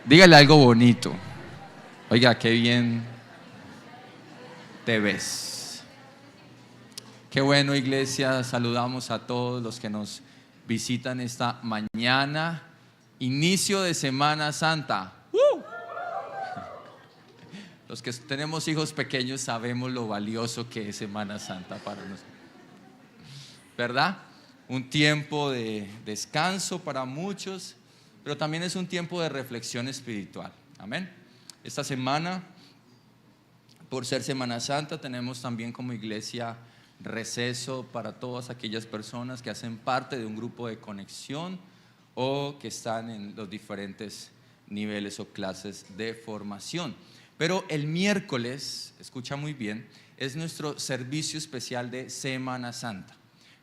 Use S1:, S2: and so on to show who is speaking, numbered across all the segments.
S1: Dígale algo bonito. Oiga, qué bien te ves. Qué bueno, iglesia. Saludamos a todos los que nos visitan esta mañana. Inicio de Semana Santa. Los que tenemos hijos pequeños sabemos lo valioso que es Semana Santa para nosotros, ¿verdad? Un tiempo de descanso para muchos, pero también es un tiempo de reflexión espiritual. Amén. Esta semana, por ser Semana Santa, tenemos también como iglesia receso para todas aquellas personas que hacen parte de un grupo de conexión o que están en los diferentes niveles o clases de formación. Pero el miércoles, escucha muy bien, es nuestro servicio especial de Semana Santa.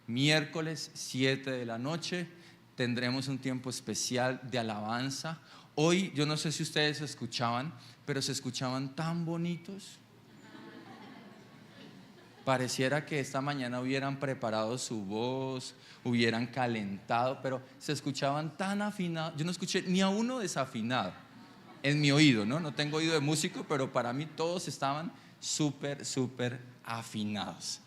S1: Miércoles 7 de la noche tendremos un tiempo especial de alabanza. Hoy, yo no sé si ustedes escuchaban, pero se escuchaban tan bonitos. Pareciera que esta mañana hubieran preparado su voz, hubieran calentado, pero se escuchaban tan afinados. Yo no escuché ni a uno desafinado en mi oído, ¿no? No tengo oído de músico, pero para mí todos estaban súper afinados.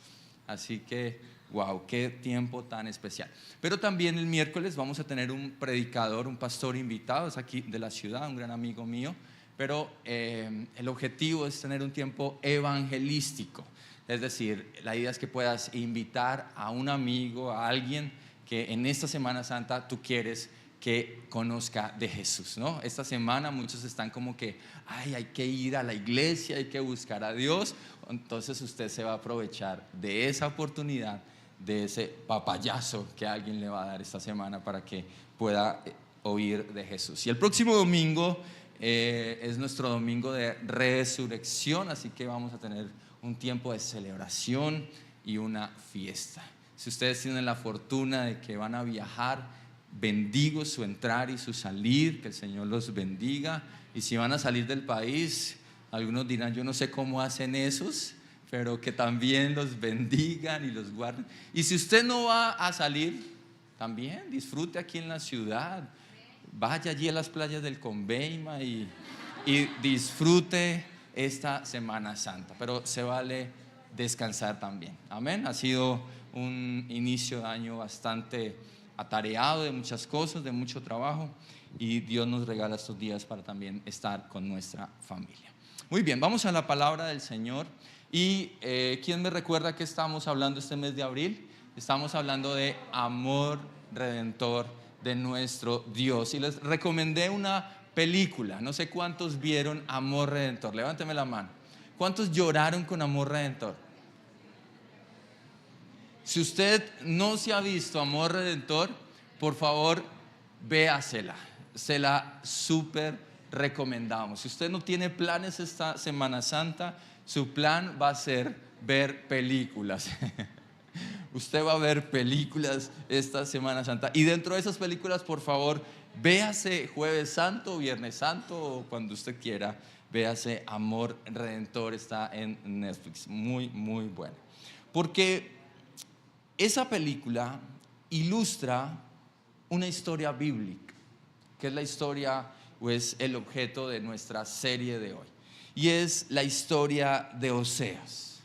S1: Así que, wow, qué tiempo tan especial. Pero también el miércoles vamos a tener un predicador, un pastor invitado, es aquí de la ciudad, un gran amigo mío. Pero el objetivo es tener un tiempo evangelístico. Es decir, la idea es que puedas invitar a un amigo, a alguien que en esta Semana Santa tú quieres que conozca de Jesús, ¿no? Esta semana muchos están como que, hay que ir a la iglesia, hay que buscar a Dios. Entonces usted se va a aprovechar de esa oportunidad, de ese papayazo que alguien le va a dar esta semana para que pueda oír de Jesús. Y el próximo domingo es nuestro domingo de resurrección, así que vamos a tener un tiempo de celebración y una fiesta. Si ustedes tienen la fortuna de que van a viajar, bendigo su entrar y su salir, que el Señor los bendiga. Y si van a salir del país, algunos dirán, yo no sé cómo hacen esos, pero que también los bendigan y los guarden. Y si usted no va a salir, también disfrute aquí en la ciudad. Vaya allí a las playas del Conveima y disfrute esta Semana Santa, pero se vale descansar también. Amén. Ha sido un inicio de año bastante atareado de muchas cosas, de mucho trabajo, y Dios nos regala estos días para también estar con nuestra familia. Muy bien, vamos a la palabra del Señor. Y ¿quién me recuerda que estamos hablando este mes de abril? Estamos hablando de amor redentor de nuestro Dios, y les recomendé una película. No sé cuántos vieron Amor Redentor, levánteme la mano. ¿Cuántos lloraron con Amor Redentor? Si usted no se ha visto Amor Redentor, por favor véasela, se la súper recomendamos. Si usted no tiene planes esta Semana Santa, su plan va a ser ver películas. Usted va a ver películas esta Semana Santa, y dentro de esas películas, por favor, véase Jueves Santo, Viernes Santo, o cuando usted quiera, véase Amor Redentor, está en Netflix, muy buena. Porque esa película ilustra una historia bíblica, que es la historia o es el objeto de nuestra serie de hoy, y es la historia de Oseas.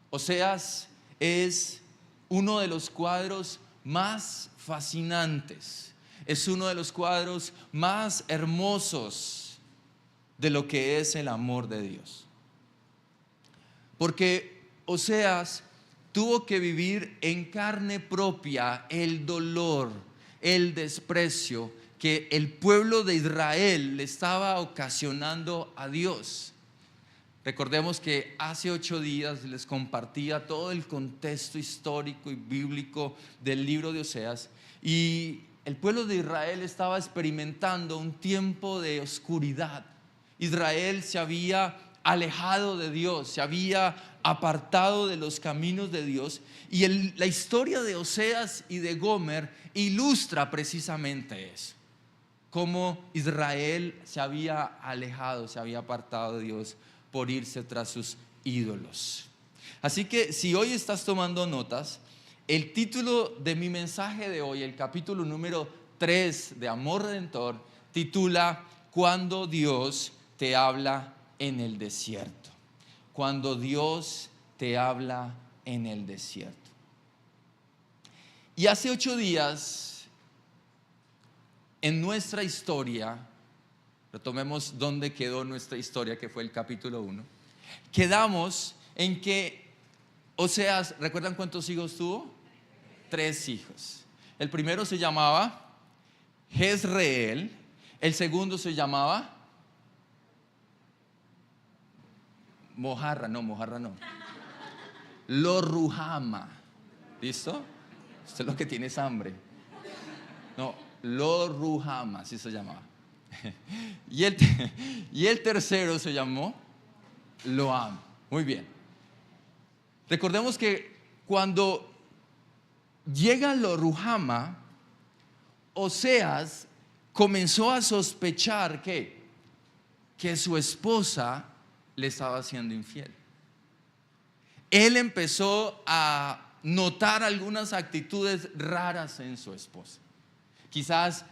S1: Oseas es uno de los cuadros más fascinantes, es uno de los cuadros más hermosos de lo que es el amor de Dios. Porque Oseas tuvo que vivir en carne propia el dolor, el desprecio que el pueblo de Israel le estaba ocasionando a Dios. Recordemos que hace 8 días les compartía todo el contexto histórico y bíblico del libro de Oseas, y el pueblo de Israel estaba experimentando un tiempo de oscuridad. Israel se había alejado de Dios, se había apartado de los caminos de Dios, y la historia de Oseas y de Gomer ilustra precisamente eso, cómo Israel se había alejado, se había apartado de Dios por irse tras sus ídolos. Así que si hoy estás tomando notas, el título de mi mensaje de hoy, el capítulo número 3 de Amor Redentor, titula cuando Dios te habla en el desierto. Cuando Dios te habla en el desierto. Y hace 8 días, en nuestra historia, retomemos dónde quedó nuestra historia, que fue el capítulo 1. Quedamos en que Oseas, ¿recuerdan cuántos hijos tuvo? 3 hijos. El primero se llamaba Jezreel, el segundo se llamaba Mojarra no. Lo-Ruhama. ¿Listo? Usted lo que tiene es hambre. No, Lo-Ruhama, así se llamaba. Y el tercero se llamó Loam. Muy bien. Recordemos que cuando llega Lo-Ruhama, Oseas comenzó a sospechar que su esposa le estaba siendo infiel. Él empezó a notar algunas actitudes raras en su esposa. Quizás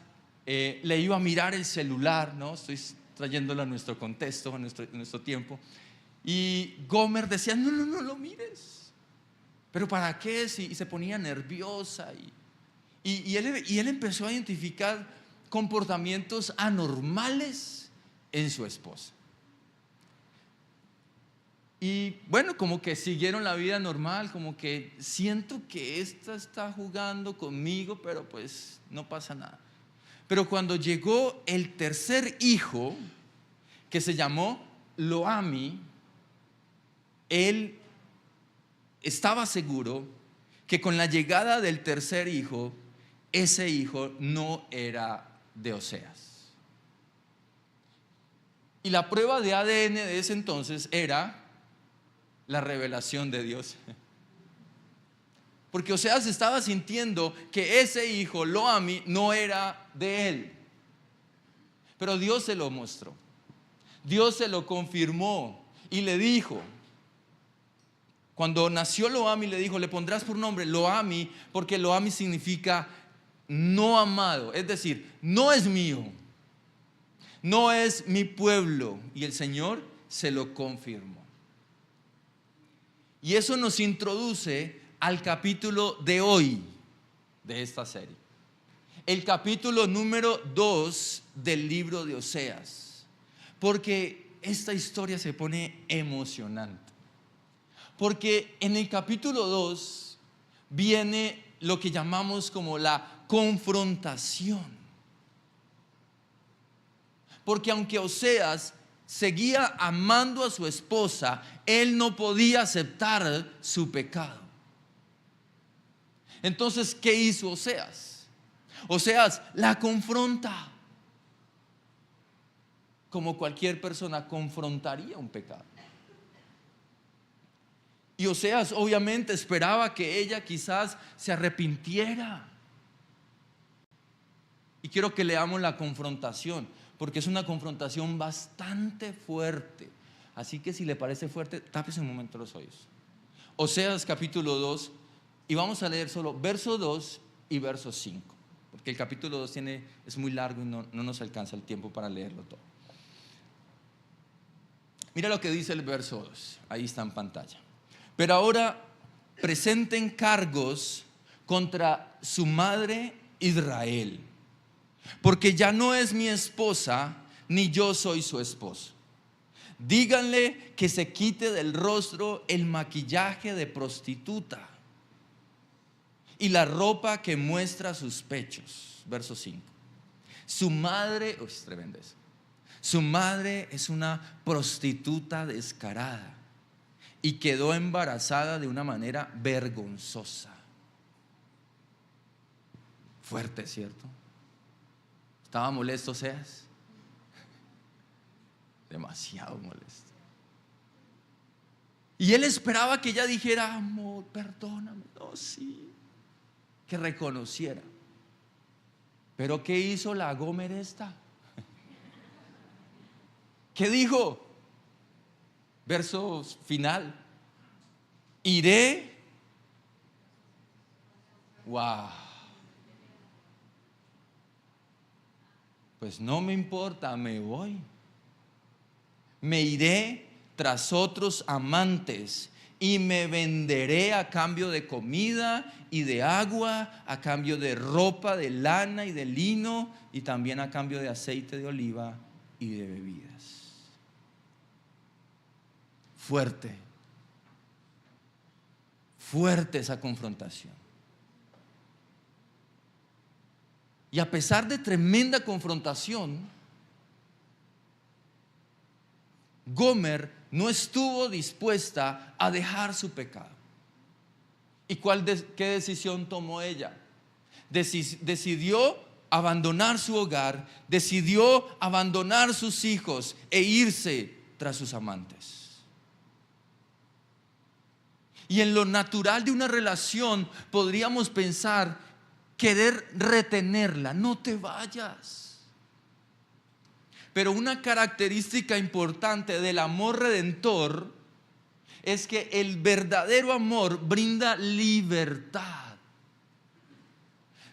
S1: le iba a mirar el celular, ¿no? Estoy trayéndolo a nuestro contexto, a nuestro tiempo. Y Gomer decía, no lo mires. ¿Pero para qué? Y se ponía nerviosa. Y él empezó a identificar comportamientos anormales en su esposa. Y bueno, como que siguieron la vida normal, como que siento que esta está jugando conmigo, pero pues no pasa nada. Pero cuando llegó el tercer hijo, que se llamó Loami, él estaba seguro que con la llegada del tercer hijo, ese hijo no era de Oseas. Y la prueba de ADN de ese entonces era la revelación de Dios. Porque Oseas estaba sintiendo que ese hijo, Loami, no era de él. Pero Dios se lo mostró. Dios se lo confirmó y le dijo, cuando nació Loami, le dijo, le pondrás por nombre Loami, porque Loami significa no amado. Es decir, no es mío, no es mi pueblo. Y el Señor se lo confirmó. Y eso nos introduce al capítulo de hoy de esta serie. El capítulo número 2 del libro de Oseas. Porque esta historia se pone emocionante. Porque en el capítulo 2 viene lo que llamamos como la confrontación. Porque aunque Oseas seguía amando a su esposa, él no podía aceptar su pecado. Entonces, ¿qué hizo Oseas? Oseas la confronta, como cualquier persona confrontaría un pecado. Y Oseas obviamente esperaba que ella quizás se arrepintiera. Y quiero que leamos la confrontación, porque es una confrontación bastante fuerte. Así que si le parece fuerte, tápese un momento los oídos. Oseas capítulo 2, y vamos a leer solo verso 2 y verso 5, porque el capítulo 2 es muy largo y no nos alcanza el tiempo para leerlo todo. Mira lo que dice el verso 2, ahí está en pantalla. Pero ahora presenten cargos contra su madre Israel, porque ya no es mi esposa, ni yo soy su esposo. Díganle que se quite del rostro el maquillaje de prostituta y la ropa que muestra sus pechos. Verso 5. Su madre, es tremendo eso. Su madre es una prostituta descarada y quedó embarazada de una manera vergonzosa. Fuerte, ¿cierto? ¿Estaba molesto Oseas? Demasiado molesto. Y él esperaba que ella dijera, amor, perdóname. No, sí, que reconociera. Pero ¿qué hizo la Gomer esta? ¿Qué dijo? Verso final. Iré. Wow. Pues no me importa, me voy. Me iré tras otros amantes y me venderé a cambio de comida y de agua, a cambio de ropa de lana y de lino, y también a cambio de aceite de oliva y de bebidas. Fuerte, fuerte esa confrontación. Y a pesar de tremenda confrontación, Gomer no estuvo dispuesta a dejar su pecado. ¿Y qué decisión tomó ella? Decidió abandonar su hogar, decidió abandonar sus hijos e irse tras sus amantes. Y en lo natural de una relación podríamos pensar, querer retenerla, no te vayas. Pero una característica importante del amor redentor es que el verdadero amor brinda libertad.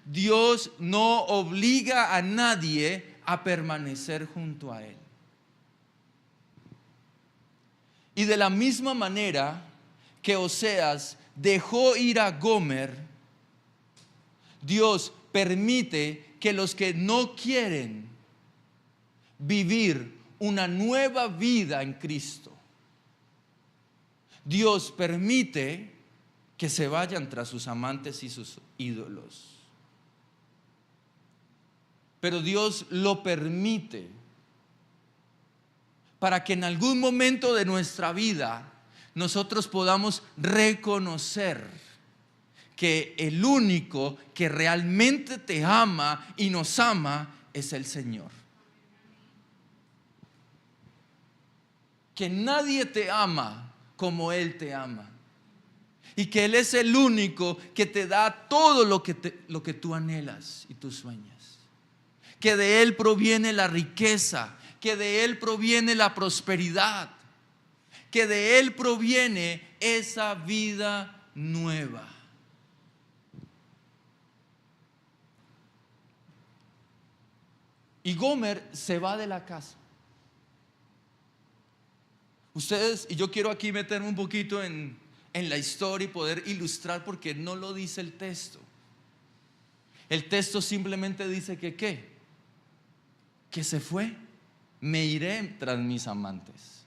S1: Dios no obliga a nadie a permanecer junto a Él. Y de la misma manera que Oseas dejó ir a Gomer, Dios permite que los que no quieren vivir una nueva vida en Cristo, Dios permite que se vayan tras sus amantes y sus ídolos. Pero Dios lo permite para que en algún momento de nuestra vida nosotros podamos reconocer que el único que realmente te ama y nos ama es el Señor. Que nadie te ama como Él te ama. Y que Él es el único que te da todo lo que tú anhelas y tú sueñas. Que de Él proviene la riqueza, que de Él proviene la prosperidad, que de Él proviene esa vida nueva. Y Gomer se va de la casa. Ustedes, y yo quiero aquí meterme un poquito en la historia y poder ilustrar, porque no lo dice el texto. El texto simplemente dice que ¿qué? Que se fue. Me iré tras mis amantes.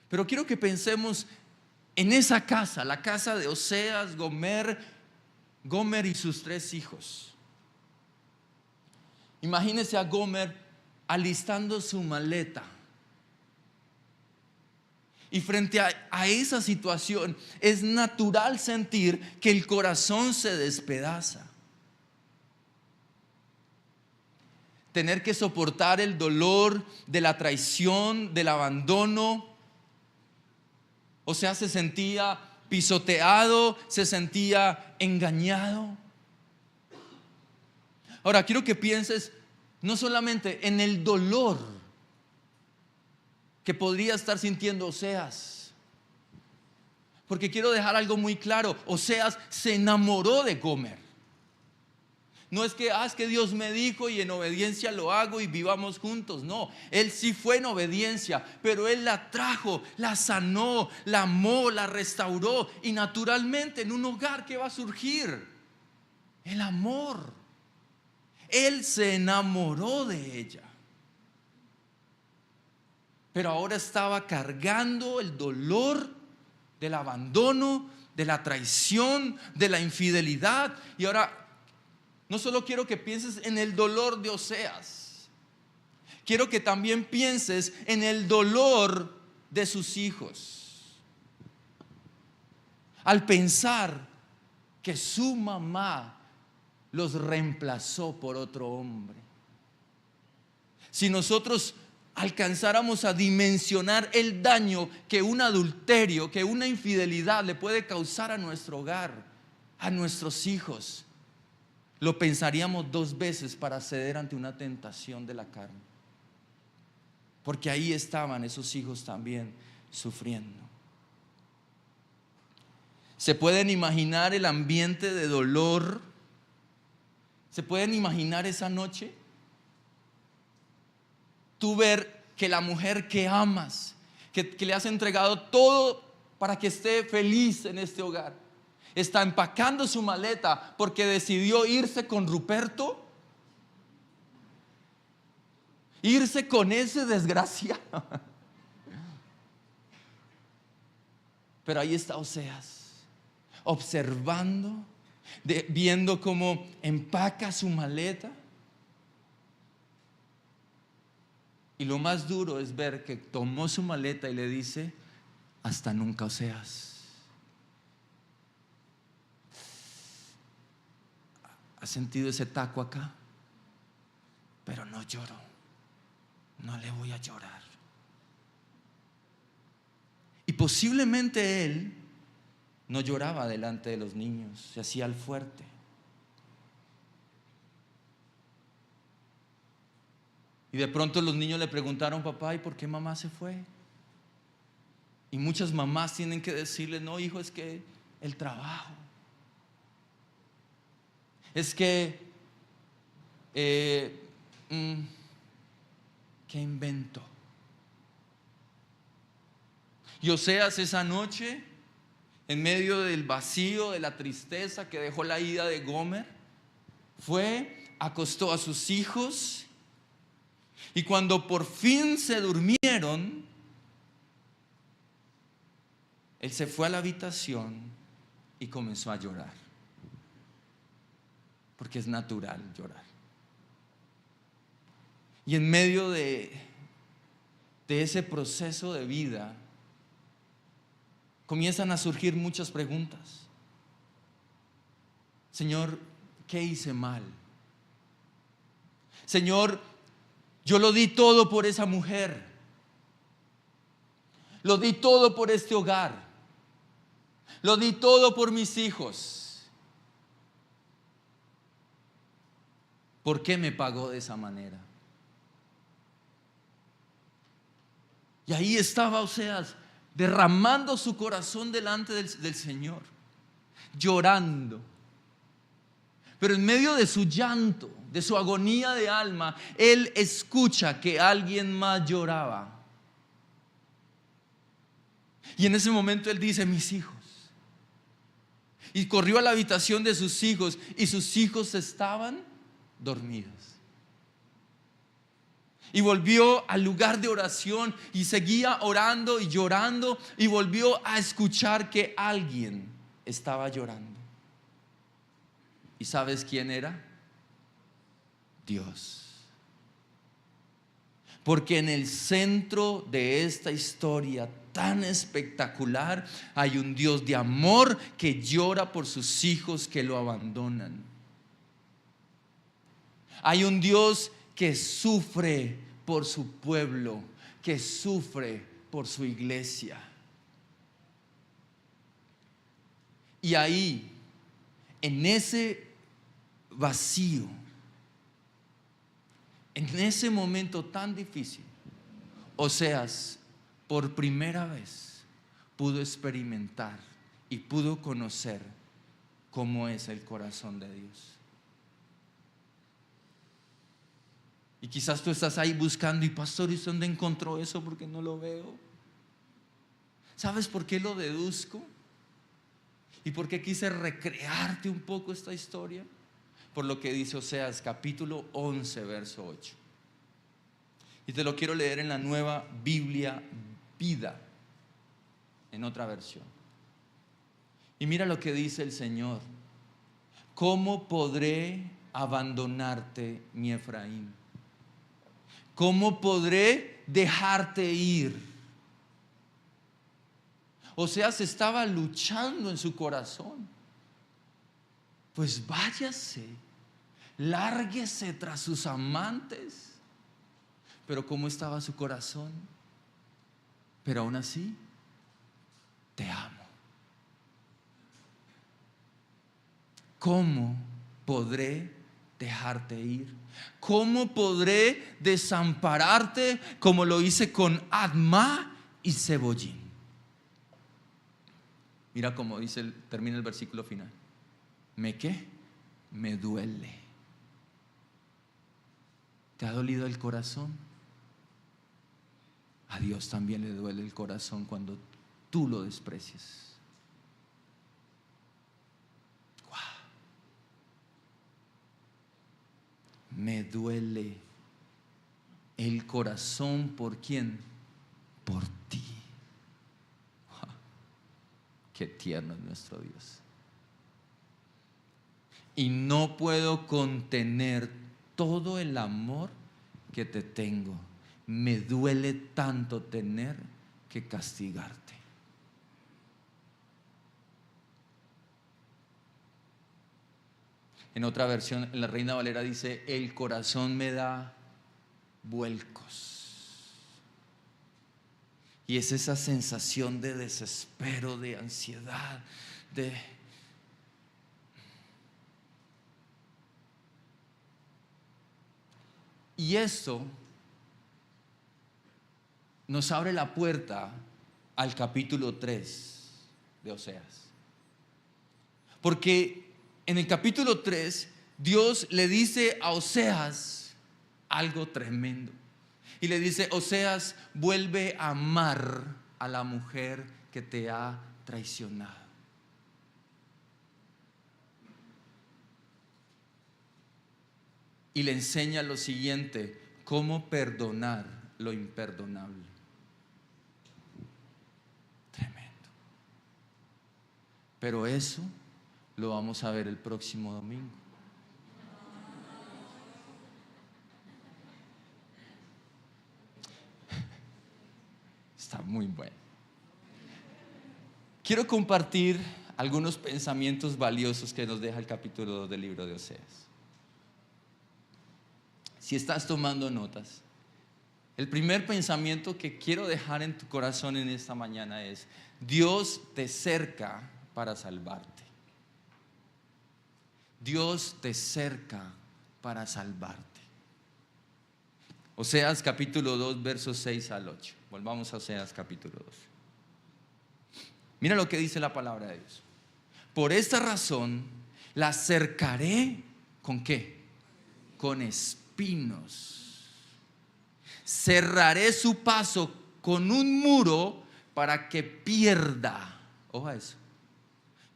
S1: Pero quiero que pensemos en esa casa, la casa de Oseas, Gomer y sus 3 hijos. Imagínese a Gomer alistando su maleta. Y frente a esa situación es natural sentir que el corazón se despedaza. Tener que soportar el dolor de la traición, del abandono. O sea, se sentía pisoteado, se sentía engañado. Ahora, quiero que pienses no solamente en el dolor que podría estar sintiendo Oseas, porque quiero dejar algo muy claro. Oseas se enamoró de Gomer. No es que Dios me dijo y en obediencia lo hago y vivamos juntos. No, él sí fue en obediencia, pero él la trajo, la sanó, la amó, la restauró. Y naturalmente en un hogar, ¿qué va a surgir? El amor. Él se enamoró de ella. Pero ahora estaba cargando el dolor del abandono, de la traición, de la infidelidad. Y ahora no solo quiero que pienses en el dolor de Oseas, quiero que también pienses en el dolor de sus hijos. Al pensar que su mamá los reemplazó por otro hombre. Si nosotros alcanzáramos a dimensionar el daño que un adulterio, que una infidelidad le puede causar a nuestro hogar, a nuestros hijos, lo pensaríamos 2 veces para ceder ante una tentación de la carne. Porque ahí estaban esos hijos también sufriendo. ¿Se pueden imaginar el ambiente de dolor? ¿Se pueden imaginar esa noche? tú ver que la mujer que amas, que le has entregado todo para que esté feliz en este hogar, está empacando su maleta porque decidió irse con Ruperto, irse con ese desgraciado. Pero ahí está Oseas, observando, viendo cómo empaca su maleta. Y lo más duro es ver que tomó su maleta y le dice: hasta nunca, Oseas. ¿Has sentido ese taco acá? Pero no lloro, no le voy a llorar. Y posiblemente él no lloraba delante de los niños, se hacía el fuerte. Y de pronto los niños le preguntaron: papá, ¿y por qué mamá se fue? Y muchas mamás tienen que decirle: no, hijo, es que el trabajo, es que ¿qué invento? Y Oseas esa noche, en medio del vacío, de la tristeza que dejó la ida de Gomer, fue, acostó a sus hijos, y cuando por fin se durmieron, él se fue a la habitación y comenzó a llorar, porque es natural llorar. Y en medio de ese proceso de vida comienzan a surgir muchas preguntas. Señor, ¿qué hice mal? Señor, yo lo di todo por esa mujer, lo di todo por este hogar, lo di todo por mis hijos. ¿Por qué me pagó de esa manera? Y ahí estaba Oseas, derramando su corazón delante del Señor, llorando. Pero en medio de su llanto, de su agonía de alma, él escucha que alguien más lloraba. Y en ese momento él dice: mis hijos. Y corrió a la habitación de sus hijos, y sus hijos estaban dormidos. Y volvió al lugar de oración y seguía orando y llorando, y volvió a escuchar que alguien estaba llorando. ¿Y sabes quién era? Dios. Porque en el centro de esta historia tan espectacular hay un Dios de amor que llora por sus hijos que lo abandonan. Hay un Dios que sufre por su pueblo, que sufre por su iglesia. Y ahí, en ese vacío, en ese momento tan difícil, Oseas por primera vez pudo experimentar y pudo conocer cómo es el corazón de Dios. Y quizás tú estás ahí buscando: y pastor, ¿y dónde encontró eso? Porque no lo veo. ¿Sabes por qué lo deduzco? ¿Y por qué quise recrearte un poco esta historia? Por lo que dice Oseas capítulo 11 verso 8. Y te lo quiero leer en la Nueva Biblia Vida, en otra versión. Y mira lo que dice el Señor: ¿cómo podré abandonarte, mi Efraín? ¿Cómo podré dejarte ir? Oseas estaba luchando en su corazón. Pues váyase, lárguese tras sus amantes. Pero ¿cómo estaba su corazón? Pero aún así, te amo. ¿Cómo podré dejarte ir? ¿Cómo podré desampararte como lo hice con Adma y Zeboyín? Mira cómo termina el versículo final. ¿Qué? Me duele. ¿Te ha dolido el corazón? a Dios también le duele el corazón cuando tú lo desprecias. ¡Wow! Me duele el corazón. ¿Por quién? Por ti. ¡Wow! Qué tierno es nuestro Dios. Y no puedo contener todo el amor que te tengo. Me duele tanto tener que castigarte. En otra versión, en la Reina Valera dice: el corazón me da vuelcos. Y es esa sensación de desespero, de ansiedad, y esto nos abre la puerta al capítulo 3 de Oseas. Porque en el capítulo 3 Dios le dice a Oseas algo tremendo. Y le dice: Oseas, vuelve a amar a la mujer que te ha traicionado. Y le enseña lo siguiente: cómo perdonar lo imperdonable. Tremendo. Pero eso lo vamos a ver el próximo domingo. Está muy bueno. Quiero compartir algunos pensamientos valiosos que nos deja el capítulo 2 del libro de Oseas. Si estás tomando notas, el primer pensamiento que quiero dejar en tu corazón en esta mañana es: Dios te cerca para salvarte. Dios te cerca para salvarte. Oseas capítulo 2, versos 6 al 8. Volvamos a Oseas capítulo 2. Mira lo que dice la palabra de Dios. Por esta razón la cercaré, ¿con qué? Con espinos. Cerraré su paso con un muro para que pierda, ojo a eso,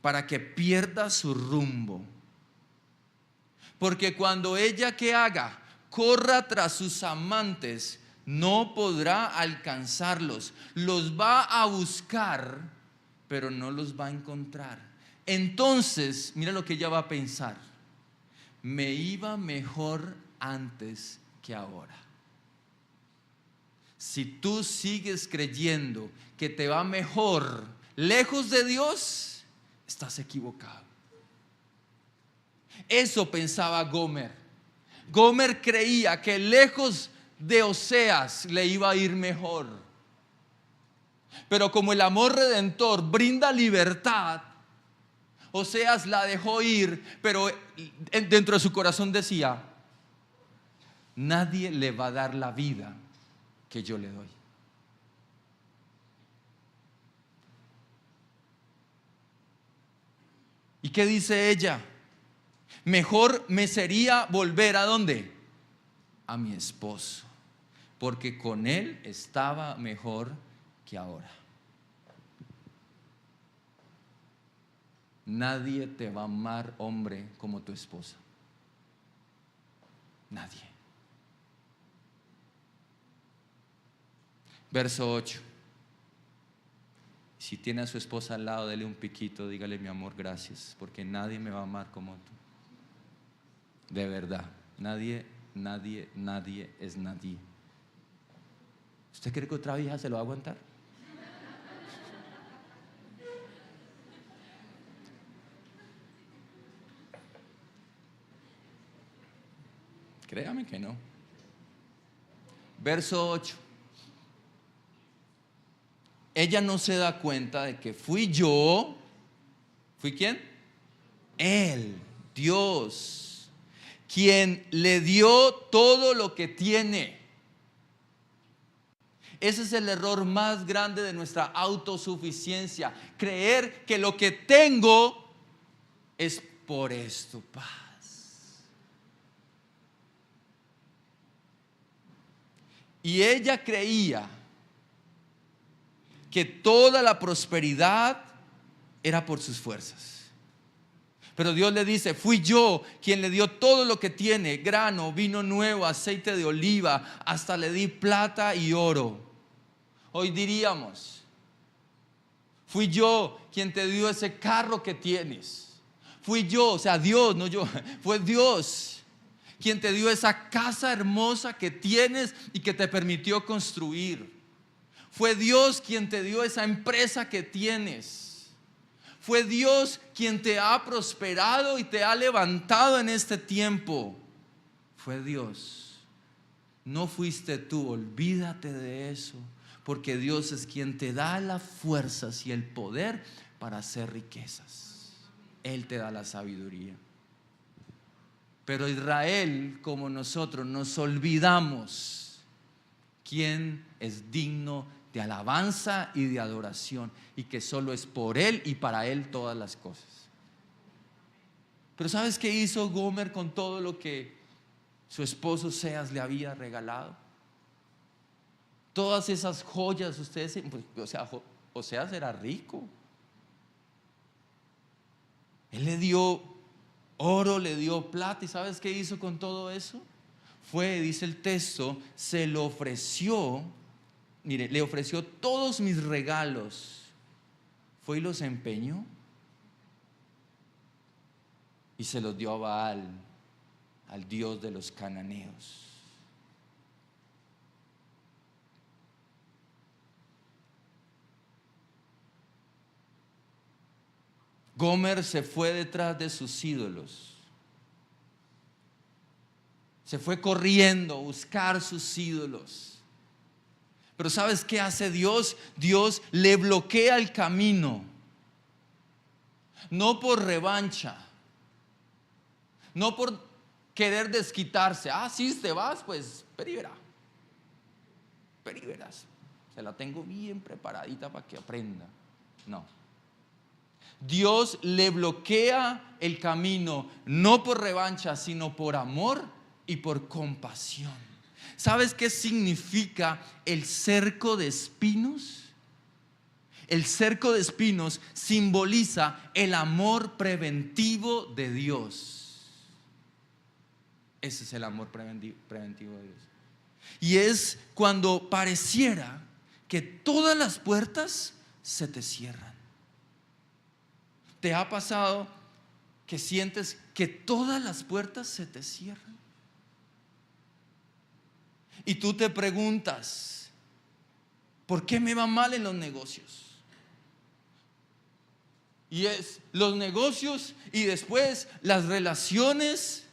S1: para que pierda su rumbo. Porque cuando ella, ¿qué haga? Corra tras sus amantes, no podrá alcanzarlos. Los va a buscar, pero no los va a encontrar. Entonces, mira lo que ella va a pensar: me iba mejor antes que ahora. Si tú sigues creyendo que te va mejor lejos de Dios, estás equivocado. Eso pensaba Gomer. Gomer creía que lejos de Oseas le iba a ir mejor. Pero como el amor redentor brinda libertad, Oseas la dejó ir, pero dentro de su corazón decía: nadie le va a dar la vida que yo le doy. ¿Y qué dice ella? Mejor me sería volver ¿a dónde? A mi esposo, porque con él estaba mejor que ahora. Nadie te va a amar, hombre, como tu esposa. Nadie. Verso 8. Si tiene a su esposa al lado, dele un piquito, dígale: mi amor, gracias, porque nadie me va a amar como tú. De verdad, nadie es nadie. ¿Usted cree que otra vieja se lo va a aguantar? Créame que no. Verso 8. Ella no se da cuenta de que fui yo. ¿Fui quién? Él, Dios, quien le dio todo lo que tiene. Ese es el error más grande de nuestra autosuficiencia: creer que lo que tengo es por esto, paz. Y ella creía que toda la prosperidad era por sus fuerzas. Pero Dios le dice, fui yo quien le dio todo lo que tiene, grano, vino nuevo, aceite de oliva, hasta le di plata y oro. Hoy diríamos, fui yo quien te dio ese carro que tienes. Fui yo, o sea, Dios, no yo, fue Dios quien te dio esa casa hermosa que tienes y que te permitió construir. Fue Dios quien te dio esa empresa que tienes. Fue Dios quien te ha prosperado y te ha levantado en este tiempo. Fue Dios. No fuiste tú, olvídate de eso, porque Dios es quien te da las fuerzas y el poder para hacer riquezas. Él te da la sabiduría. Pero Israel, como nosotros, nos olvidamos quién es digno de alabanza y de adoración, y que solo es por Él y para Él todas las cosas. Pero ¿sabes qué hizo Gomer con todo lo que su esposo Oseas le había regalado? Todas esas joyas, ustedes, pues, o sea, Oseas era rico. Él le dio oro, le dio plata, ¿y sabes qué hizo con todo eso? Fue, dice el texto, se lo ofreció. Mire, le ofreció todos mis regalos. Fue y los empeñó y se los dio a Baal, al dios de los cananeos. Gomer se fue detrás de sus ídolos. Se fue corriendo a buscar sus ídolos. Pero ¿sabes qué hace Dios? Dios le bloquea el camino. No por revancha, no por querer desquitarse. Si te vas, pues verás. Se la tengo bien preparadita para que aprenda. No. Dios le bloquea el camino, no por revancha, sino por amor y por compasión. ¿Sabes qué significa el cerco de espinos? El cerco de espinos simboliza el amor preventivo de Dios. Ese es el amor preventivo de Dios. Y es cuando pareciera que todas las puertas se te cierran. ¿Te ha pasado que sientes que todas las puertas se te cierran? Y tú te preguntas, ¿por qué me va mal en los negocios? Y es los negocios y después las relaciones.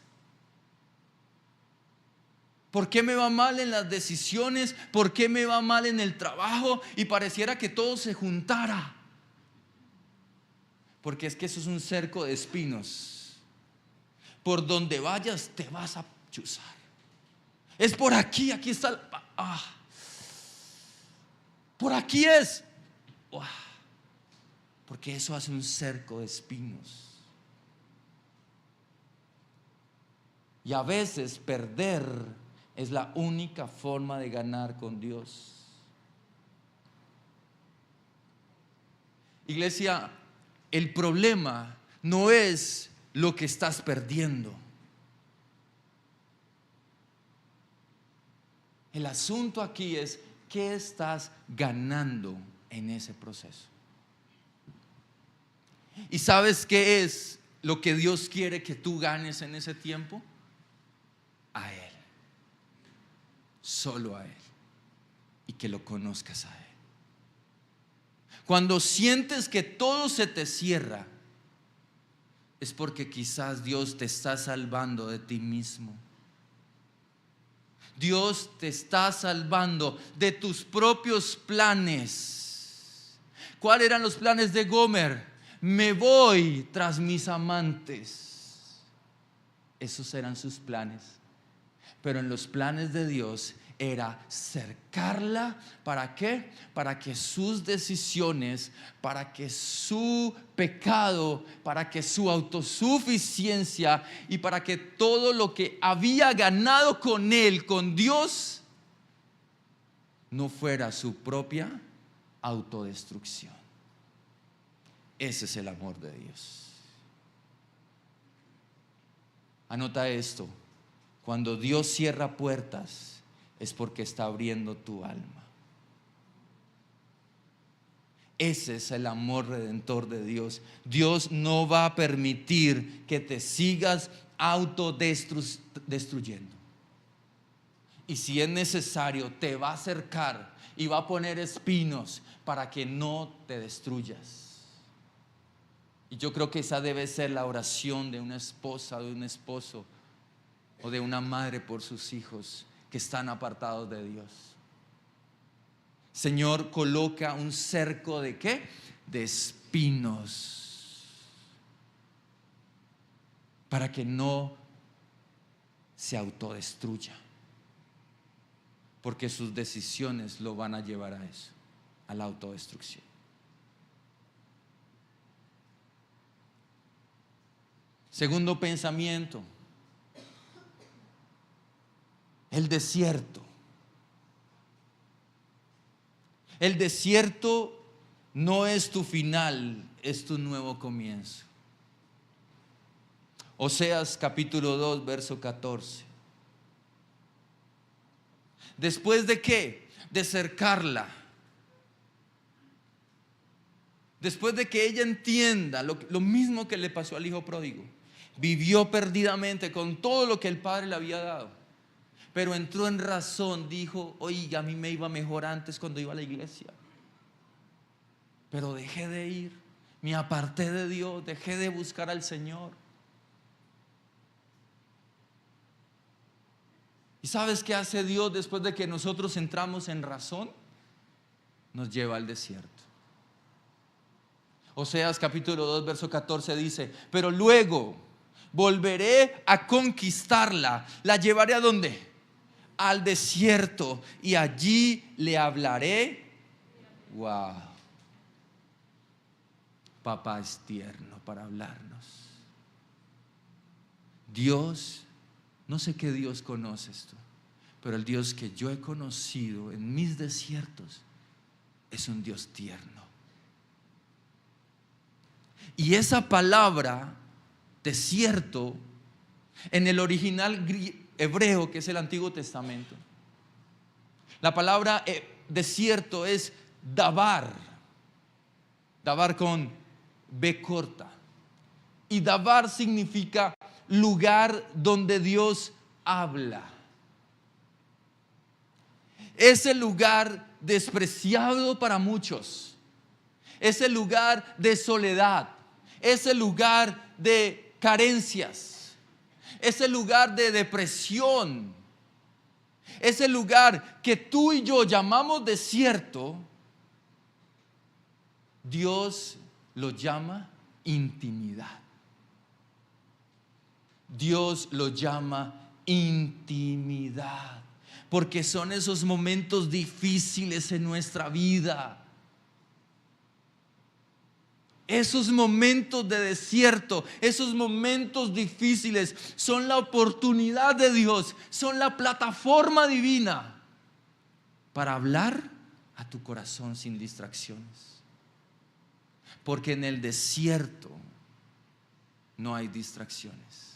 S1: ¿Por qué me va mal en las decisiones? ¿Por qué me va mal en el trabajo? Y pareciera que todo se juntara. Porque es que eso es un cerco de espinos. Por donde vayas te vas a chuzar. Es por aquí, aquí está. Por aquí es. Porque eso hace un cerco de espinos. Y a veces perder es la única forma de ganar con Dios. Iglesia, el problema no es lo que estás perdiendo. El asunto aquí es ¿qué estás ganando en ese proceso? ¿Y sabes qué es lo que Dios quiere que tú ganes en ese tiempo? A Él. Solo a Él. Y que lo conozcas a Él. Cuando sientes que todo se te cierra, es porque quizás Dios te está salvando de ti mismo. Dios te está salvando de tus propios planes. ¿Cuáles eran los planes de Gomer? Me voy tras mis amantes. Esos eran sus planes. Pero en los planes de Dios era cercarla. ¿Para qué? Para que sus decisiones, para que su pecado, para que su autosuficiencia y para que todo lo que había ganado con él, con Dios, no fuera su propia autodestrucción. Ese es el amor de Dios. Anota esto: cuando Dios cierra puertas es porque está abriendo tu alma. Ese es el amor redentor de Dios. Dios no va a permitir que te sigas autodestruyendo. Y si es necesario, te va a acercar y va a poner espinos para que no te destruyas. Y yo creo que esa debe ser la oración de una esposa, de un esposo o de una madre por sus hijos que están apartados de Dios. Señor, coloca un cerco ¿de qué? De espinos, para que no se autodestruya, porque sus decisiones lo van a llevar a eso, a la autodestrucción. Segundo pensamiento: el desierto. El desierto no es tu final, es tu nuevo comienzo. Oseas capítulo 2, verso 14. ¿Después de qué? De cercarla. Después de que ella entienda lo mismo que le pasó al hijo pródigo. Vivió perdidamente con todo lo que el padre le había dado, pero entró en razón, dijo: oiga, a mí me iba mejor antes cuando iba a la iglesia, pero dejé de ir, me aparté de Dios, dejé de buscar al Señor. ¿Y sabes qué hace Dios después de que nosotros entramos en razón? Nos lleva al desierto. Oseas capítulo 2, verso 14 dice: pero luego volveré a conquistarla. ¿La llevaré a dónde? Al desierto, y allí le hablaré. Wow. Papá es tierno para hablarnos. Dios, no sé qué Dios conoces tú, pero el Dios que yo he conocido en mis desiertos es un Dios tierno. Y esa palabra desierto en el original hebreo, que es el Antiguo Testamento, la palabra desierto es dabar. Dabar con B corta. Y dabar significa lugar donde Dios habla. Ese lugar despreciado para muchos, ese lugar de soledad, ese lugar de carencias, ese lugar de depresión, ese lugar que tú y yo llamamos desierto, Dios lo llama intimidad. Dios lo llama intimidad, porque son esos momentos difíciles en nuestra vida. Esos momentos de desierto, esos momentos difíciles son la oportunidad de Dios, son la plataforma divina para hablar a tu corazón sin distracciones. Porque en el desierto no hay distracciones.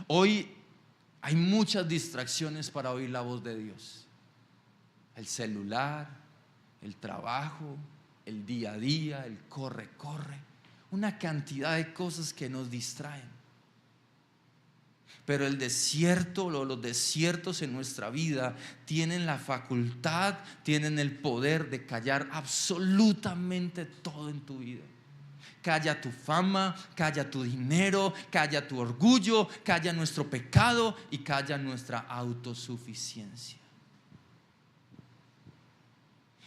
S1: Hoy hay muchas distracciones para oír la voz de Dios. El celular, el trabajo, el día a día, el corre, una cantidad de cosas que nos distraen. Pero el desierto, los desiertos en nuestra vida tienen la facultad, tienen el poder de callar absolutamente todo en tu vida. Calla tu fama, calla tu dinero, calla tu orgullo, calla nuestro pecado y calla nuestra autosuficiencia.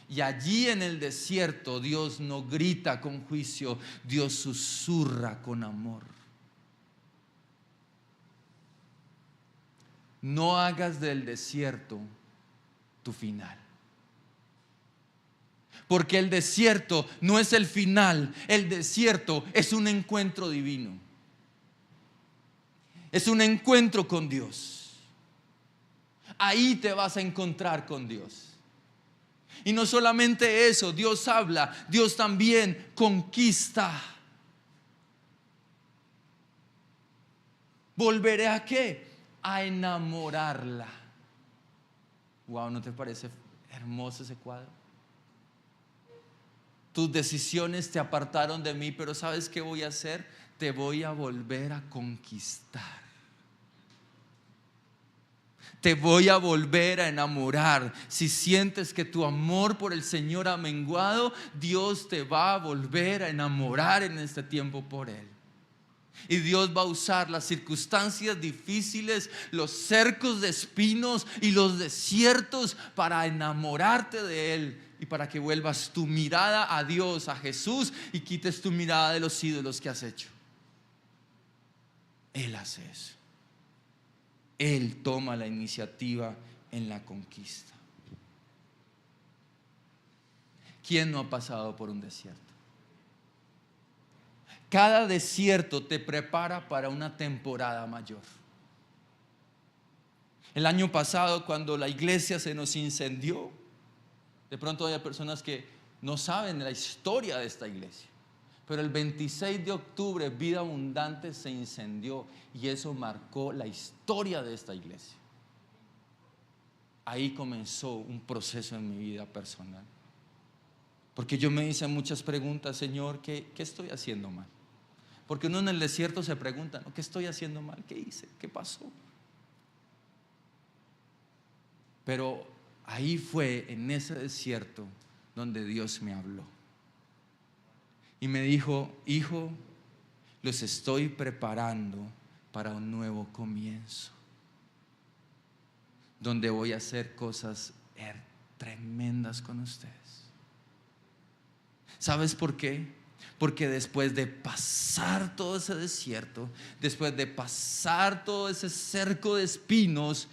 S1: Y allí en el desierto Dios no grita con juicio, Dios susurra con amor. No hagas del desierto tu final. Porque el desierto no es el final, el desierto es un encuentro divino. Es un encuentro con Dios. Ahí te vas a encontrar con Dios. Y no solamente eso, Dios habla, Dios también conquista. ¿Volveré a qué? A enamorarla. Wow, ¿no te parece hermoso ese cuadro? Tus decisiones te apartaron de mí, pero ¿sabes qué voy a hacer? Te voy a volver a conquistar. Te voy a volver a enamorar. Si sientes que tu amor por el Señor ha menguado, Dios te va a volver a enamorar en este tiempo por Él. Y Dios va a usar las circunstancias difíciles, los cercos de espinos y los desiertos para enamorarte de Él y para que vuelvas tu mirada a Dios, a Jesús, y quites tu mirada de los ídolos que has hecho. Él hace eso. Él toma la iniciativa en la conquista. ¿Quién no ha pasado por un desierto? Cada desierto te prepara para una temporada mayor. El año pasado, cuando la iglesia se nos incendió, de pronto hay personas que no saben la historia de esta iglesia, pero el 26 de octubre Vida Abundante se incendió y eso marcó la historia de esta iglesia. Ahí comenzó un proceso en mi vida personal, porque yo me hice muchas preguntas. Señor, ¿qué estoy haciendo mal? Porque uno en el desierto se pregunta, ¿no? ¿Qué estoy haciendo mal? ¿Qué hice? ¿Qué pasó? Pero ahí fue, en ese desierto, donde Dios me habló y me dijo: hijo, los estoy preparando para un nuevo comienzo, donde voy a hacer cosas tremendas con ustedes. ¿Sabes por qué? Porque después de pasar todo ese desierto, después de pasar todo ese cerco de espinos,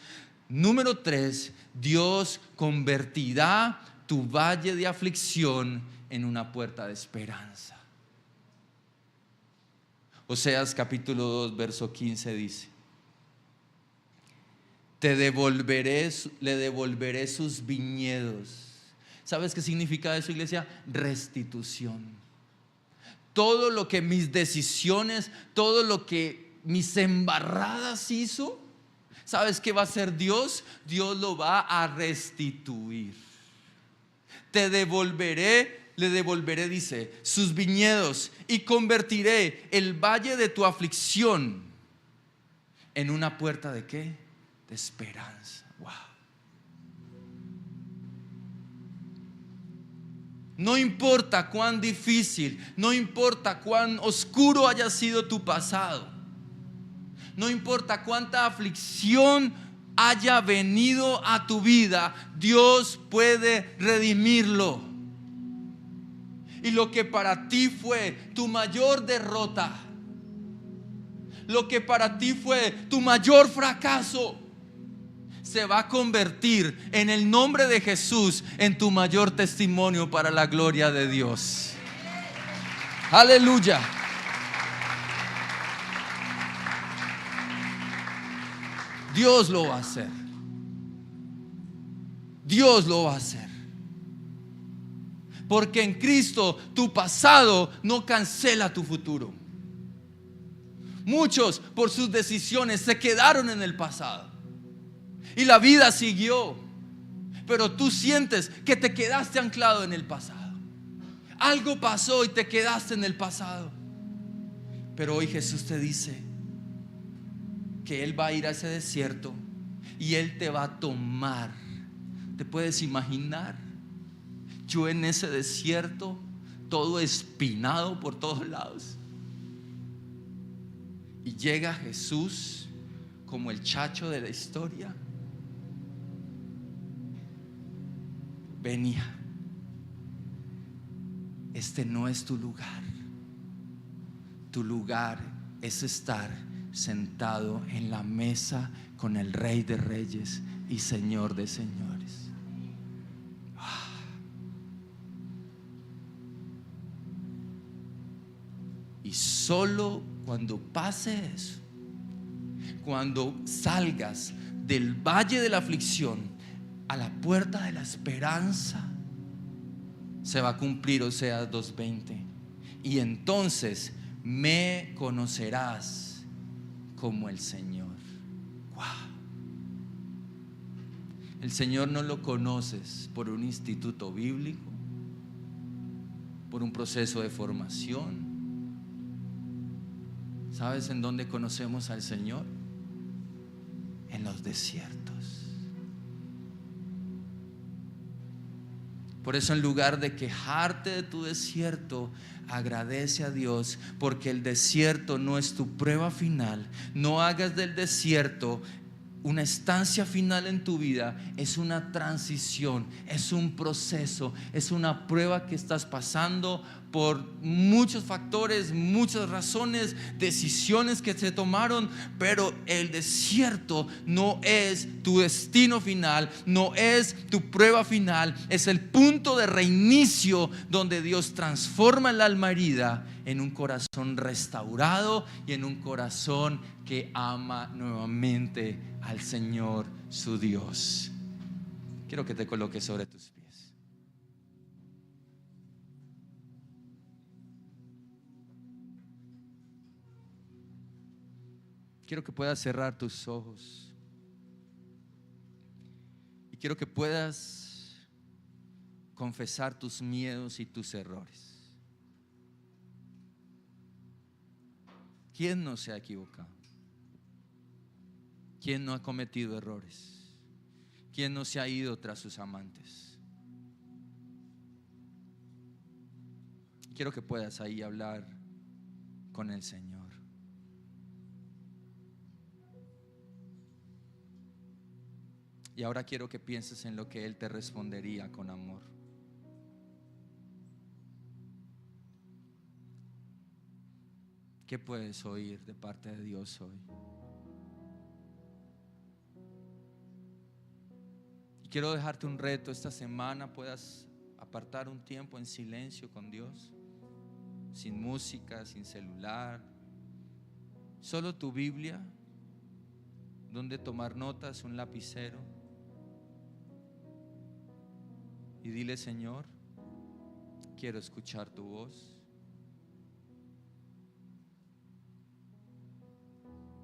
S1: número 3, Dios convertirá tu valle de aflicción en una puerta de esperanza. Oseas capítulo 2, verso 15 dice: le devolveré sus viñedos. ¿Sabes qué significa eso, iglesia? Restitución. Todo lo que mis decisiones, todo lo que mis embarradas hizo, ¿sabes qué va a hacer Dios? Dios lo va a restituir. Le devolveré, dice, sus viñedos, y convertiré el valle de tu aflicción en una puerta ¿de qué? De esperanza. Wow. No importa cuán difícil, no importa cuán oscuro haya sido tu pasado, no importa cuánta aflicción haya venido a tu vida, Dios puede redimirlo. Y lo que para ti fue tu mayor derrota, lo que para ti fue tu mayor fracaso, se va a convertir en el nombre de Jesús en tu mayor testimonio para la gloria de Dios. Aleluya. Dios lo va a hacer. Dios lo va a hacer. Porque en Cristo tu pasado no cancela tu futuro. Muchos por sus decisiones se quedaron en el pasado y la vida siguió, pero tú sientes que te quedaste anclado en el pasado. Algo pasó y te quedaste en el pasado. Pero hoy Jesús te dice que Él va a ir a ese desierto y Él te va a tomar. ¿Te puedes imaginar? Yo en ese desierto, todo espinado por todos lados, y llega Jesús como el chacho de la historia. Venía, este no es tu lugar. Tu lugar es estar sentado en la mesa con el Rey de Reyes y Señor de Señores. Y solo cuando pase eso, cuando salgas del valle de la aflicción a la puerta de la esperanza, se va a cumplir Oseas 2:20. Y entonces me conocerás como el Señor. ¡Wow! El Señor no lo conoces por un instituto bíblico, por un proceso de formación. ¿Sabes en dónde conocemos al Señor? En los desiertos. Por eso, en lugar de quejarte de tu desierto, agradece a Dios, porque el desierto no es tu prueba final. No hagas del desierto una estancia final en tu vida. Es una transición, es un proceso, es una prueba que estás pasando por muchos factores, muchas razones, decisiones que se tomaron, pero el desierto no es tu destino final, no es tu prueba final, es el punto de reinicio donde Dios transforma el alma herida en un corazón restaurado y en un corazón que ama nuevamente al Señor su Dios. Quiero que te coloques sobre tus pies. Quiero que puedas cerrar tus ojos y quiero que puedas confesar tus miedos y tus errores. ¿Quién no se ha equivocado? ¿Quién no ha cometido errores? ¿Quién no se ha ido tras sus amantes? Quiero que puedas ahí hablar con el Señor. Y ahora quiero que pienses en lo que Él te respondería con amor. ¿Qué puedes oír de parte de Dios hoy? Y quiero dejarte un reto. Esta semana puedas apartar un tiempo en silencio con Dios, sin música, sin celular, solo tu Biblia, donde tomar notas, un lapicero, y dile: Señor, quiero escuchar tu voz.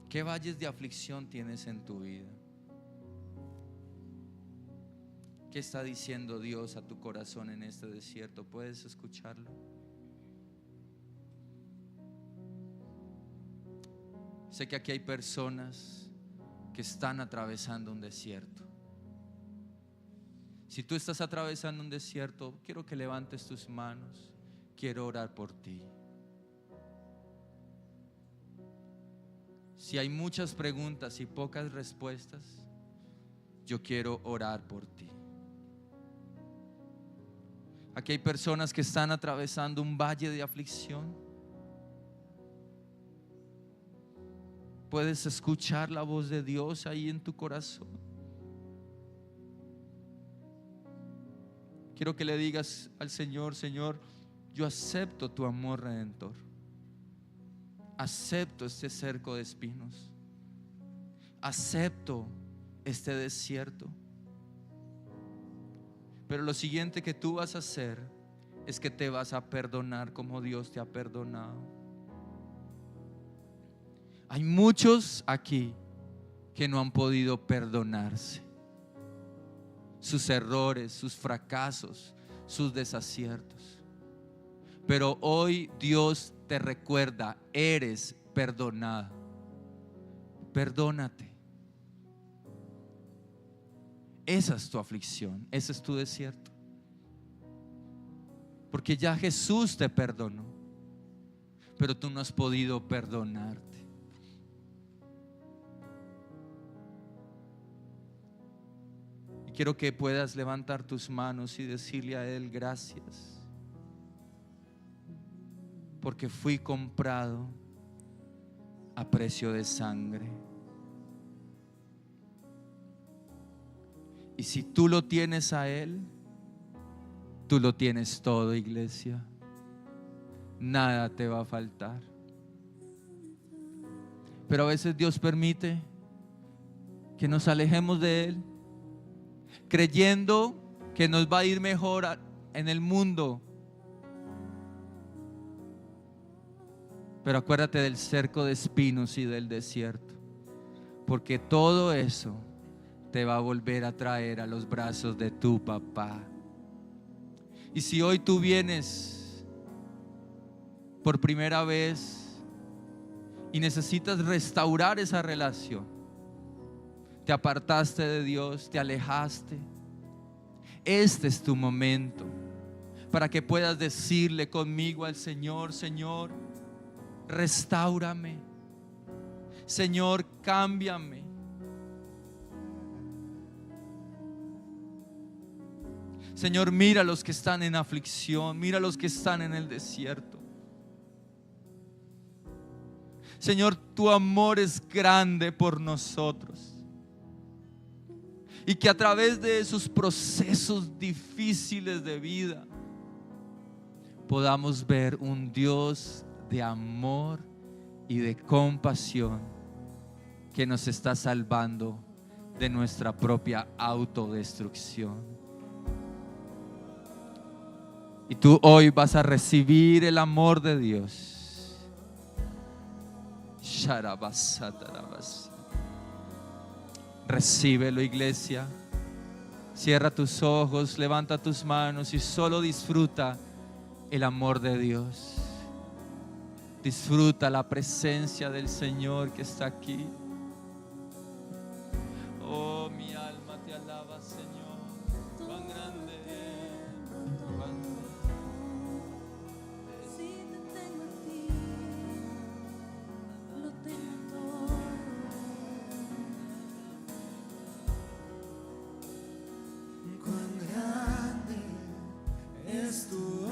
S1: ¿Qué valles de aflicción tienes en tu vida? ¿Qué está diciendo Dios a tu corazón en este desierto? ¿Puedes escucharlo? Sé que aquí hay personas que están atravesando un desierto. Si tú estás atravesando un desierto, quiero que levantes tus manos. Quiero orar por ti. Si hay muchas preguntas y pocas respuestas, yo quiero orar por ti. Aquí hay personas que están atravesando un valle de aflicción. Puedes escuchar la voz de Dios ahí en tu corazón. Quiero que le digas al Señor: Señor, yo acepto tu amor redentor. Acepto este cerco de espinos. Acepto este desierto. Pero lo siguiente que tú vas a hacer es que te vas a perdonar como Dios te ha perdonado. Hay muchos aquí que no han podido perdonarse sus errores, sus fracasos, sus desaciertos. Pero hoy Dios te recuerda: eres perdonado. Perdónate. Esa es tu aflicción, ese es tu desierto. Porque ya Jesús te perdonó, pero tú no has podido perdonarte. Y quiero que puedas levantar tus manos y decirle a Él: gracias, porque fui comprado a precio de sangre. Y si tú lo tienes a Él, tú lo tienes todo, iglesia. Nada te va a faltar. Pero a veces Dios permite que nos alejemos de Él, creyendo que nos va a ir mejor en el mundo. Pero acuérdate del cerco de espinos y del desierto, porque todo eso te va a volver a traer a los brazos de tu papá. Y si hoy tú vienes por primera vez y necesitas restaurar esa relación, te apartaste de Dios, te alejaste, este es tu momento para que puedas decirle conmigo al Señor: Señor, restáurame. Señor, cámbiame. Señor, mira a los que están en aflicción, mira a los que están en el desierto. Señor, tu amor es grande por nosotros. Y que a través de esos procesos difíciles de vida podamos ver un Dios de amor y de compasión que nos está salvando de nuestra propia autodestrucción. Y tú hoy vas a recibir el amor de Dios. Recíbelo, iglesia. Cierra tus ojos, levanta tus manos y solo disfruta el amor de Dios. Disfruta la presencia del Señor que está aquí. Oh, mi alma te alaba, Señor. Cuán grande eres, cuán
S2: Si te tengo a ti, lo tengo todo. Cuán grande es tu